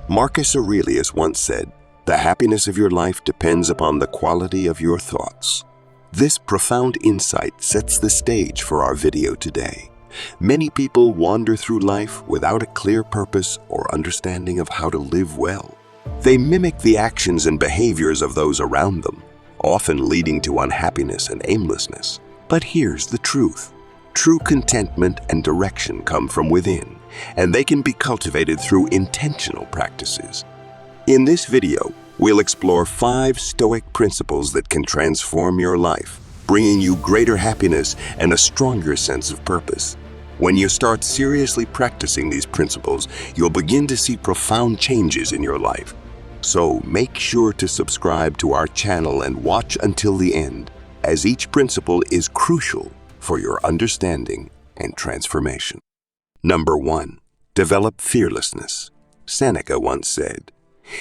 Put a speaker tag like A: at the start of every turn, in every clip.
A: Marcus Aurelius once said, "The happiness of your life depends upon the quality of your thoughts." This profound insight sets the stage for our video today. Many people wander through life without a clear purpose or understanding of how to live well. They mimic the actions and behaviors of those around them, often leading to unhappiness and aimlessness. But here's the truth. True contentment and direction come from within, and they can be cultivated through intentional practices. In this video, we'll explore 5 Stoic principles that can transform your life, bringing you greater happiness and a stronger sense of purpose. When you start seriously practicing these principles, you'll begin to see profound changes in your life. So make sure to subscribe to our channel and watch until the end, as each principle is crucial for your understanding and transformation. Number 1. Develop fearlessness. Seneca once said,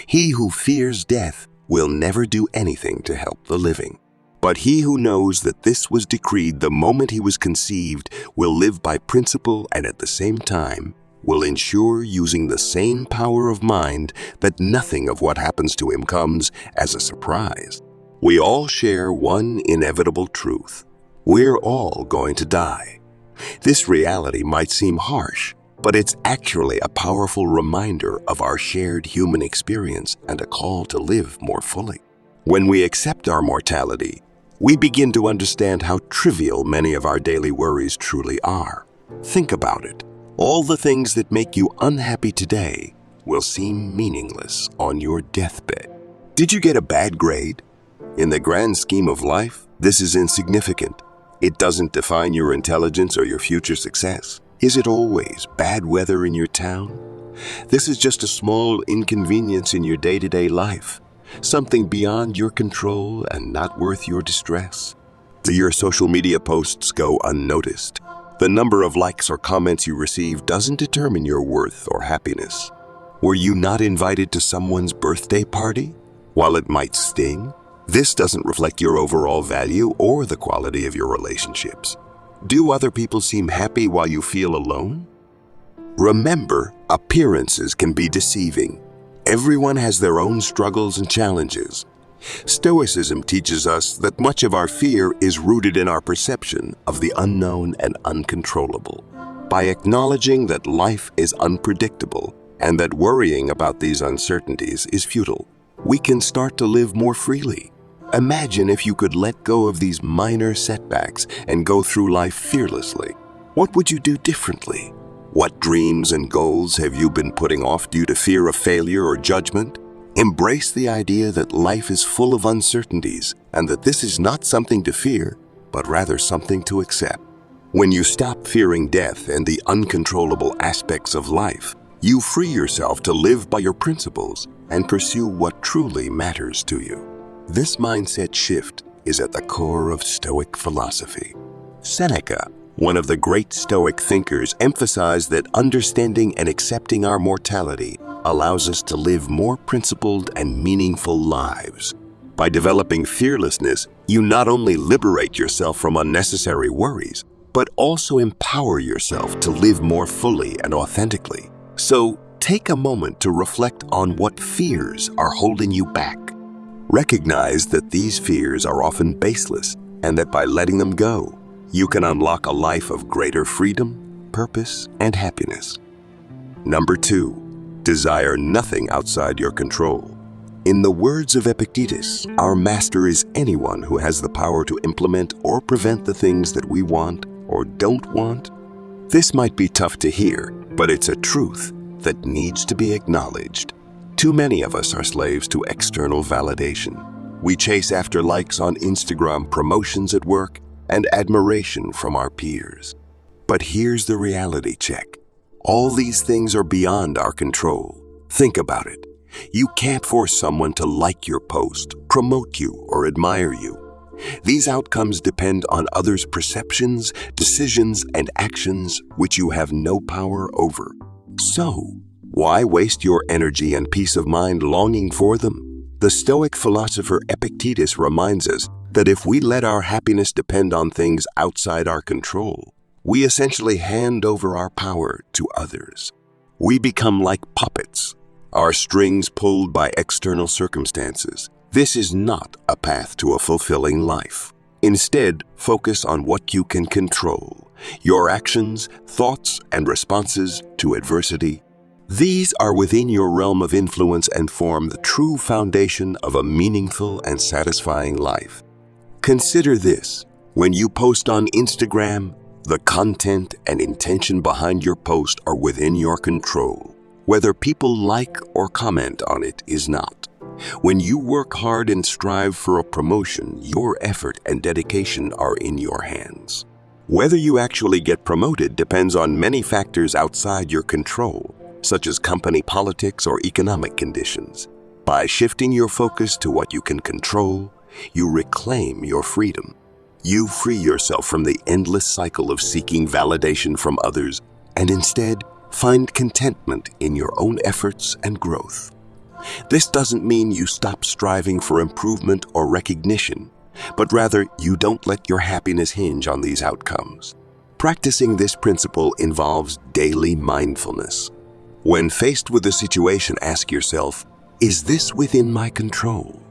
A: "He who fears death will never do anything to help the living. But he who knows that this was decreed the moment he was conceived will live by principle and at the same time will ensure, using the same power of mind, that nothing of what happens to him comes as a surprise." We all share one inevitable truth. We're all going to die. This reality might seem harsh, but it's actually a powerful reminder of our shared human experience and a call to live more fully. When we accept our mortality, we begin to understand how trivial many of our daily worries truly are. Think about it. All the things that make you unhappy today will seem meaningless on your deathbed. Did you get a bad grade? In the grand scheme of life, this is insignificant. It doesn't define your intelligence or your future success. Is it always bad weather in your town? This is just a small inconvenience in your day-to-day life, something beyond your control and not worth your distress. Do your social media posts go unnoticed? The number of likes or comments you receive doesn't determine your worth or happiness. Were you not invited to someone's birthday party? While it might sting, this doesn't reflect your overall value or the quality of your relationships. Do other people seem happy while you feel alone? Remember, appearances can be deceiving. Everyone has their own struggles and challenges. Stoicism teaches us that much of our fear is rooted in our perception of the unknown and uncontrollable. By acknowledging that life is unpredictable and that worrying about these uncertainties is futile, we can start to live more freely. Imagine if you could let go of these minor setbacks and go through life fearlessly. What would you do differently? What dreams and goals have you been putting off due to fear of failure or judgment? Embrace the idea that life is full of uncertainties and that this is not something to fear, but rather something to accept. When you stop fearing death and the uncontrollable aspects of life, you free yourself to live by your principles and pursue what truly matters to you. This mindset shift is at the core of Stoic philosophy. Seneca, one of the great Stoic thinkers, emphasized that understanding and accepting our mortality allows us to live more principled and meaningful lives. By developing fearlessness, you not only liberate yourself from unnecessary worries, but also empower yourself to live more fully and authentically. So, take a moment to reflect on what fears are holding you back. Recognize that these fears are often baseless and that by letting them go, you can unlock a life of greater freedom, purpose, and happiness. Number 2, desire nothing outside your control. In the words of Epictetus, our master is anyone who has the power to implement or prevent the things that we want or don't want. This might be tough to hear, but it's a truth that needs to be acknowledged. Too many of us are slaves to external validation. We chase after likes on Instagram, promotions at work, and admiration from our peers. But here's the reality check. All these things are beyond our control. Think about it. You can't force someone to like your post, promote you, or admire you. These outcomes depend on others' perceptions, decisions, and actions which you have no power over. So, why waste your energy and peace of mind longing for them? The Stoic philosopher Epictetus reminds us that if we let our happiness depend on things outside our control, we essentially hand over our power to others. We become like puppets. are strings pulled by external circumstances. This is not a path to a fulfilling life. Instead, focus on what you can control, your actions, thoughts, and responses to adversity. These are within your realm of influence and form the true foundation of a meaningful and satisfying life. Consider this: when you post on Instagram, the content and intention behind your post are within your control. Whether people like or comment on it is not. When you work hard and strive for a promotion, your effort and dedication are in your hands. Whether you actually get promoted depends on many factors outside your control, such as company politics or economic conditions. By shifting your focus to what you can control, you reclaim your freedom. You free yourself from the endless cycle of seeking validation from others and instead find contentment in your own efforts and growth. This doesn't mean you stop striving for improvement or recognition, but rather you don't let your happiness hinge on these outcomes. Practicing this principle involves daily mindfulness. When faced with a situation, ask yourself, is this within my control?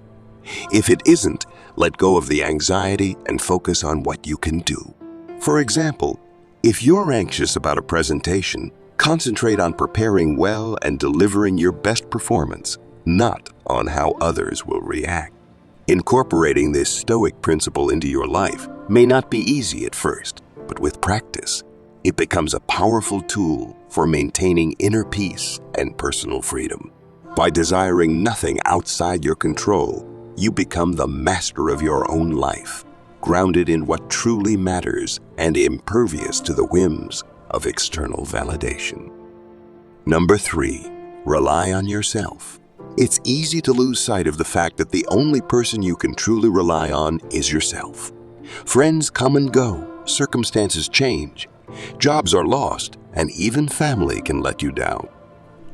A: If it isn't, let go of the anxiety and focus on what you can do. For example, if you're anxious about a presentation, concentrate on preparing well and delivering your best performance, not on how others will react. Incorporating this Stoic principle into your life may not be easy at first, but with practice, it becomes a powerful tool for maintaining inner peace and personal freedom. By desiring nothing outside your control, you become the master of your own life, grounded in what truly matters and impervious to the whims of external validation. Number 3, rely on yourself. It's easy to lose sight of the fact that the only person you can truly rely on is yourself. Friends come and go, circumstances change, jobs are lost, and even family can let you down.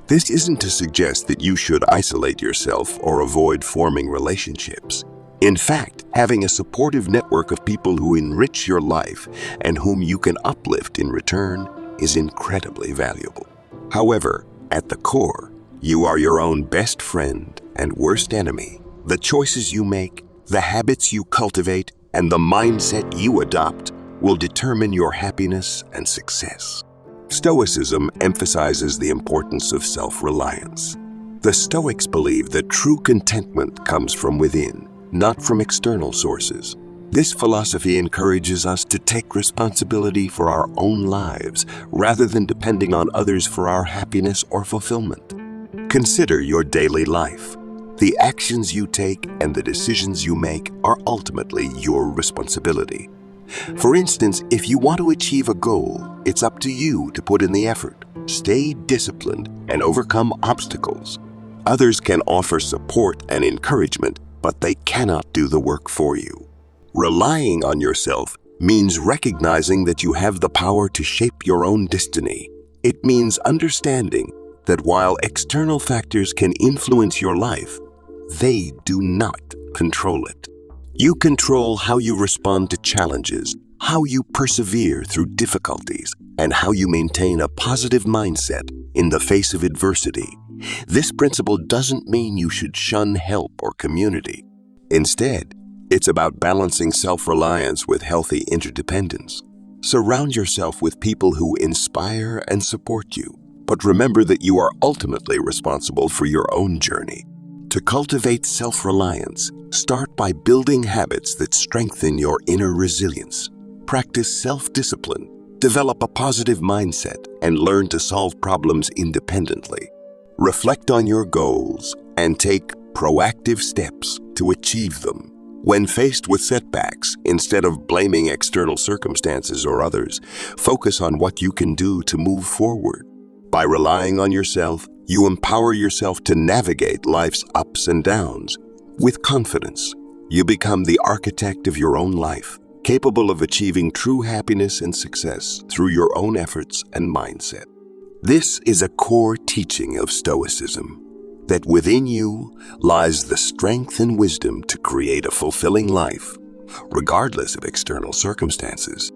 A: This isn't to suggest that you should isolate yourself or avoid forming relationships. In fact, having a supportive network of people who enrich your life and whom you can uplift in return is incredibly valuable. However, at the core, you are your own best friend and worst enemy. The choices you make, the habits you cultivate, and the mindset you adopt will determine your happiness and success. Stoicism emphasizes the importance of self-reliance. The Stoics believe that true contentment comes from within, not from external sources. This philosophy encourages us to take responsibility for our own lives rather than depending on others for our happiness or fulfillment. Consider your daily life. The actions you take and the decisions you make are ultimately your responsibility. For instance, if you want to achieve a goal, it's up to you to put in the effort, stay disciplined, and overcome obstacles. Others can offer support and encouragement, but they cannot do the work for you. Relying on yourself means recognizing that you have the power to shape your own destiny. It means understanding that while external factors can influence your life, they do not control it. You control how you respond to challenges, how you persevere through difficulties, and how you maintain a positive mindset in the face of adversity. This principle doesn't mean you should shun help or community. Instead, it's about balancing self-reliance with healthy interdependence. Surround yourself with people who inspire and support you, but remember that you are ultimately responsible for your own journey. To cultivate self-reliance, start by building habits that strengthen your inner resilience. Practice self-discipline, develop a positive mindset, and learn to solve problems independently. Reflect on your goals and take proactive steps to achieve them. When faced with setbacks, instead of blaming external circumstances or others, focus on what you can do to move forward. By relying on yourself, you empower yourself to navigate life's ups and downs. With confidence, you become the architect of your own life, capable of achieving true happiness and success through your own efforts and mindset. This is a core teaching of Stoicism, that within you lies the strength and wisdom to create a fulfilling life, regardless of external circumstances.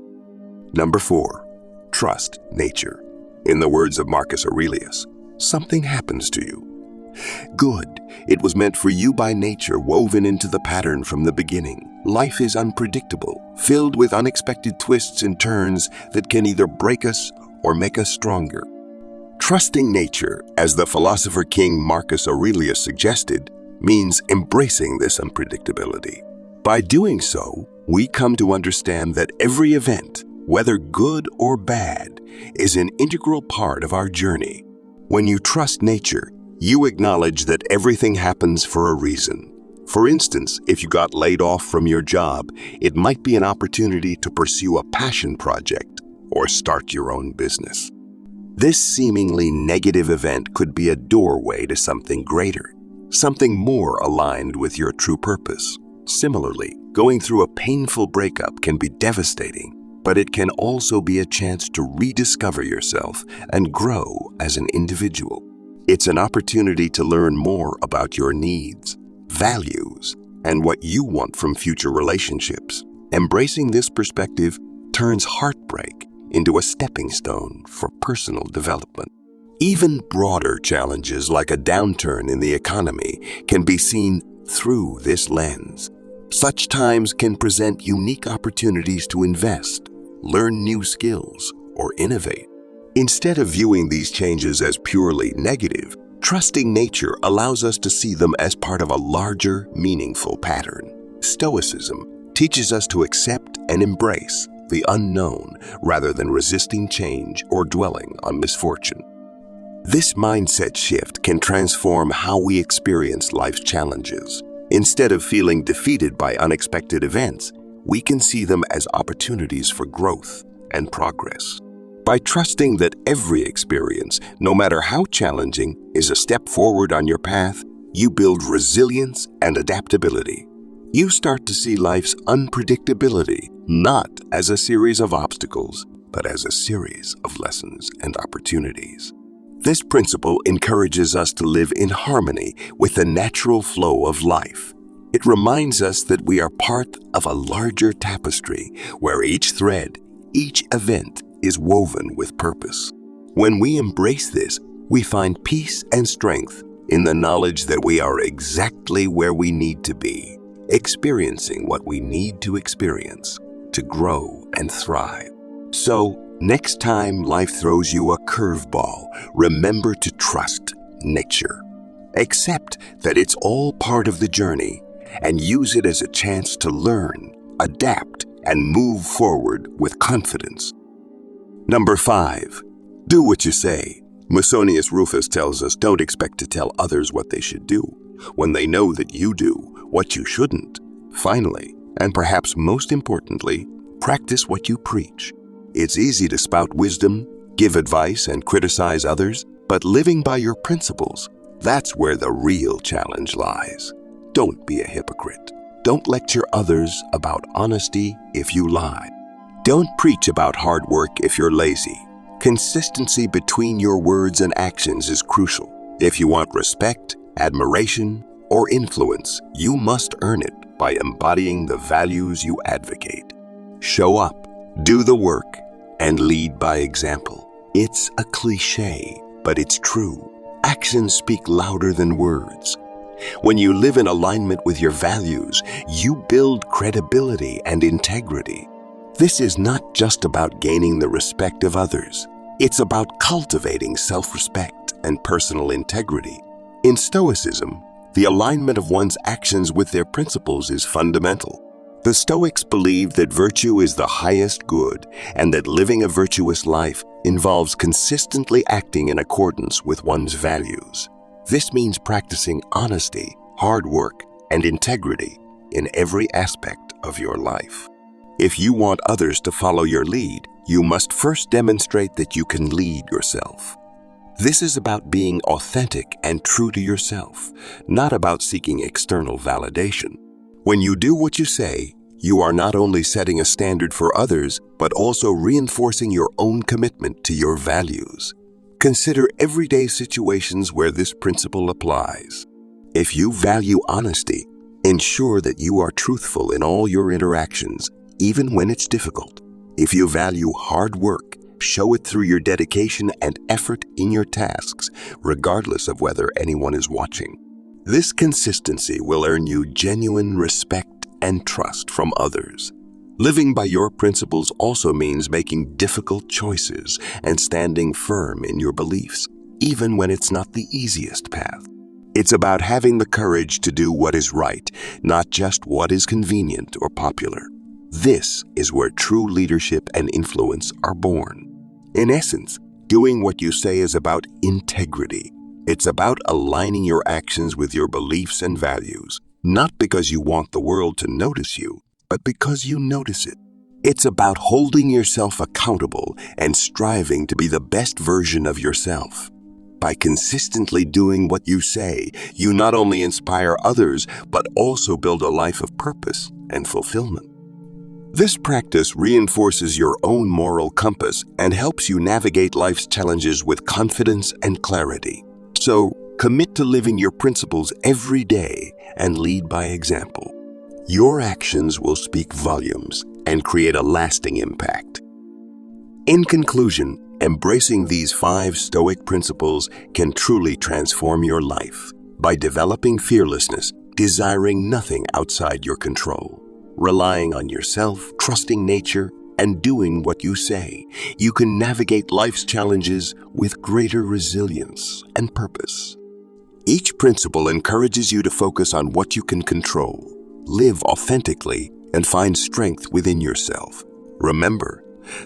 A: Number 4, trust nature. In the words of Marcus Aurelius, something happens to you. Good. It was meant for you by nature, woven into the pattern from the beginning. Life is unpredictable, filled with unexpected twists and turns that can either break us or make us stronger. Trusting nature, as the philosopher king Marcus Aurelius suggested, means embracing this unpredictability. By doing so, we come to understand that every event, whether good or bad, is an integral part of our journey. When you trust nature, you acknowledge that everything happens for a reason. For instance, if you got laid off from your job, it might be an opportunity to pursue a passion project or start your own business. This seemingly negative event could be a doorway to something greater, something more aligned with your true purpose. Similarly, going through a painful breakup can be devastating, but it can also be a chance to rediscover yourself and grow as an individual. It's an opportunity to learn more about your needs, values, and what you want from future relationships. Embracing this perspective turns heartbreak into a stepping stone for personal development. Even broader challenges like a downturn in the economy can be seen through this lens. Such times can present unique opportunities to invest, learn new skills, or innovate. Instead of viewing these changes as purely negative, trusting nature allows us to see them as part of a larger, meaningful pattern. Stoicism teaches us to accept and embrace the unknown rather than resisting change or dwelling on misfortune. This mindset shift can transform how we experience life's challenges. Instead of feeling defeated by unexpected events, we can see them as opportunities for growth and progress. By trusting that every experience, no matter how challenging, is a step forward on your path, you build resilience and adaptability. You start to see life's unpredictability not as a series of obstacles, but as a series of lessons and opportunities. This principle encourages us to live in harmony with the natural flow of life. It reminds us that we are part of a larger tapestry where each thread, each event is woven with purpose. When we embrace this, we find peace and strength in the knowledge that we are exactly where we need to be, experiencing what we need to experience to grow and thrive. So, next time life throws you a curveball, remember to trust nature. Accept that it's all part of the journey and use it as a chance to learn, adapt, and move forward with confidence. Number 5, do what you say. Musonius Rufus tells us don't expect to tell others what they should do when they know that you do what you shouldn't. Finally, and perhaps most importantly, practice what you preach. It's easy to spout wisdom, give advice, and criticize others, but living by your principles, that's where the real challenge lies. Don't be a hypocrite. Don't lecture others about honesty if you lie. Don't preach about hard work if you're lazy. Consistency between your words and actions is crucial. If you want respect, admiration, or influence, you must earn it by embodying the values you advocate. Show up, do the work, and lead by example. It's a cliché, but it's true. Actions speak louder than words. When you live in alignment with your values, you build credibility and integrity. This is not just about gaining the respect of others. It's about cultivating self-respect and personal integrity. In Stoicism, the alignment of one's actions with their principles is fundamental. The Stoics believe that virtue is the highest good and that living a virtuous life involves consistently acting in accordance with one's values. This means practicing honesty, hard work, and integrity in every aspect of your life. If you want others to follow your lead, you must first demonstrate that you can lead yourself. This is about being authentic and true to yourself, not about seeking external validation. When you do what you say, you are not only setting a standard for others, but also reinforcing your own commitment to your values. Consider everyday situations where this principle applies. If you value honesty, ensure that you are truthful in all your interactions, even when it's difficult. If you value hard work, Show it through your dedication and effort in your tasks, regardless of whether anyone is watching. This consistency will earn you genuine respect and trust from others. Living by your principles also means making difficult choices and standing firm in your beliefs, even when it's not the easiest path. It's about having the courage to do what is right, not just what is convenient or popular. This is where true leadership and influence are born. In essence, doing what you say is about integrity. It's about aligning your actions with your beliefs and values, not because you want the world to notice you, but because you notice it. It's about holding yourself accountable and striving to be the best version of yourself. By consistently doing what you say, you not only inspire others, but also build a life of purpose and fulfillment. This practice reinforces your own moral compass and helps you navigate life's challenges with confidence and clarity. So, commit to living your principles every day and lead by example. Your actions will speak volumes and create a lasting impact. In conclusion, embracing these 5 Stoic principles can truly transform your life. By developing fearlessness, desiring nothing outside your control, relying on yourself, trusting nature, and doing what you say, you can navigate life's challenges with greater resilience and purpose. Each principle encourages you to focus on what you can control, live authentically, and find strength within yourself. Remember,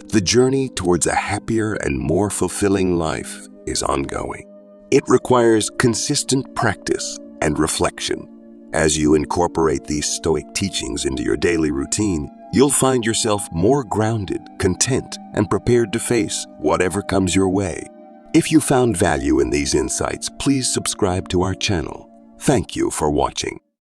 A: the journey towards a happier and more fulfilling life is ongoing. It requires consistent practice and reflection. As you incorporate these Stoic teachings into your daily routine, you'll find yourself more grounded, content, and prepared to face whatever comes your way. If you found value in these insights, please subscribe to our channel. Thank you for watching.